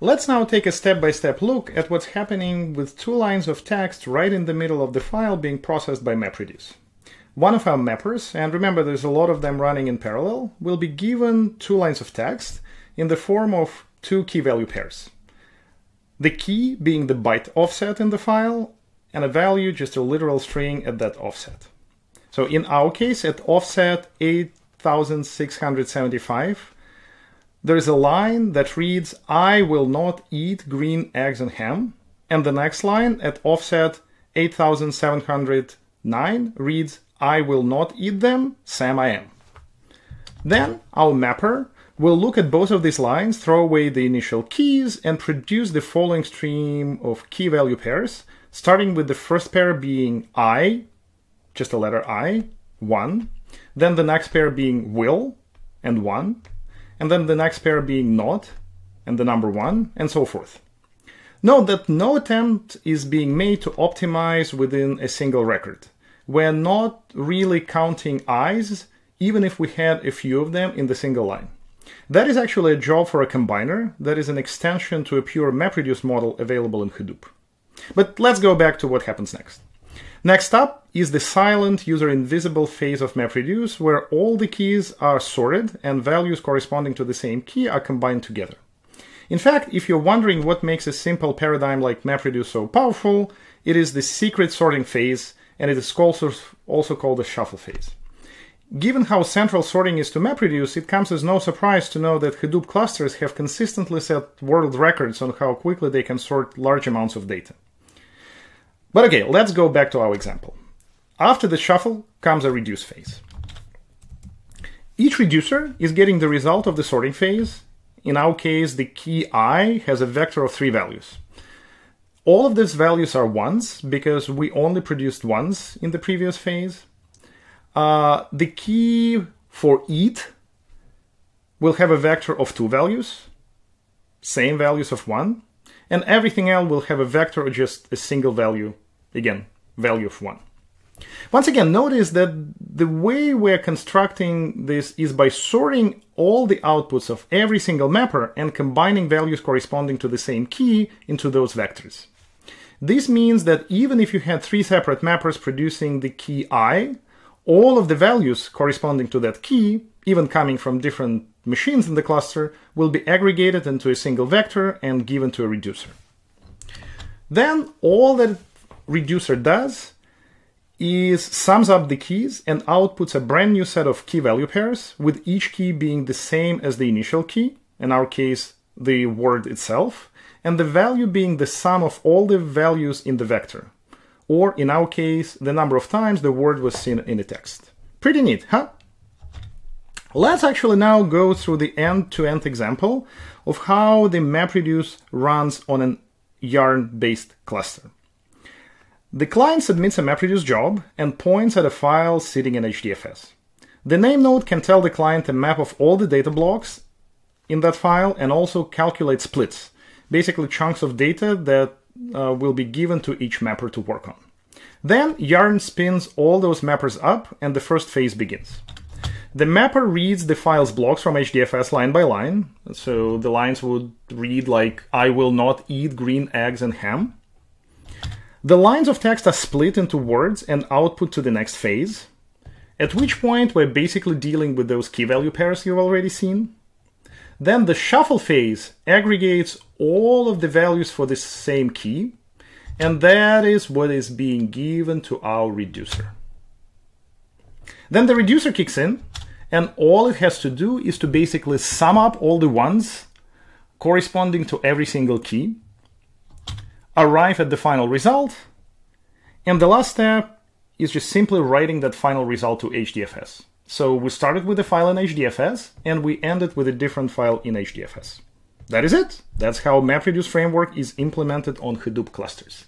Let's now take a step-by-step look at what's happening with two lines of text right in the middle of the file being processed by MapReduce. One of our mappers, and remember there's a lot of them running in parallel, will be given two lines of text in the form of two key value pairs. The key being the byte offset in the file, and a value, just a literal string at that offset. So in our case, at offset 8675, there is a line that reads, "I will not eat green eggs and ham," and the next line at offset 8709 reads, "I will not eat them, Sam I am." Then our mapper will look at both of these lines, throw away the initial keys, and produce the following stream of key value pairs, starting with the first pair being I, just a letter I, 1, then the next pair being will, and 1, and then the next pair being not, and the number 1, and so forth. Note that no attempt is being made to optimize within a single record. We're not really counting I's, even if we had a few of them in the single line. That is actually a job for a combiner that is an extension to a pure MapReduce model available in Hadoop. But let's go back to what happens next. Next up is the silent user invisible phase of MapReduce, where all the keys are sorted and values corresponding to the same key are combined together. In fact, if you're wondering what makes a simple paradigm like MapReduce so powerful, it is the secret sorting phase, and it is also called the shuffle phase. Given how central sorting is to MapReduce, it comes as no surprise to know that Hadoop clusters have consistently set world records on how quickly they can sort large amounts of data. But okay, let's go back to our example. After the shuffle comes a reduce phase. Each reducer is getting the result of the sorting phase. In our case, the key I has a vector of 3 values. All of these values are ones because we only produced ones in the previous phase. The key for eat will have a vector of 2 values, same values of 1, and everything else will have a vector of just a single value, again, value of 1. Once again, notice that the way we're constructing this is by sorting all the outputs of every single mapper and combining values corresponding to the same key into those vectors. This means that even if you had 3 separate mappers producing the key I, all of the values corresponding to that key, even coming from different machines in the cluster, will be aggregated into a single vector and given to a reducer. Then all that reducer does is sums up the keys and outputs a brand new set of key value pairs, with each key being the same as the initial key, in our case the word itself, and the value being the sum of all the values in the vector. Or, in our case, the number of times the word was seen in the text. Pretty neat, huh? Let's actually now go through the end-to-end example of how the MapReduce runs on an yarn-based cluster. The client submits a MapReduce job and points at a file sitting in HDFS. The name node can tell the client a map of all the data blocks in that file and also calculate splits, basically chunks of data that will be given to each mapper to work on. Then Yarn spins all those mappers up and the first phase begins. The mapper reads the file's blocks from HDFS line by line. So the lines would read like, "I will not eat green eggs and ham." The lines of text are split into words and output to the next phase, at which point we're basically dealing with those key value pairs you've already seen. Then the shuffle phase aggregates all of the values for the same key, and that is what is being given to our reducer. Then the reducer kicks in, and all it has to do is to basically sum up all the ones corresponding to every single key, arrive at the final result, and the last step is just simply writing that final result to HDFS. So we started with a file in HDFS, and we ended with a different file in HDFS. That is it. That's how MapReduce framework is implemented on Hadoop clusters.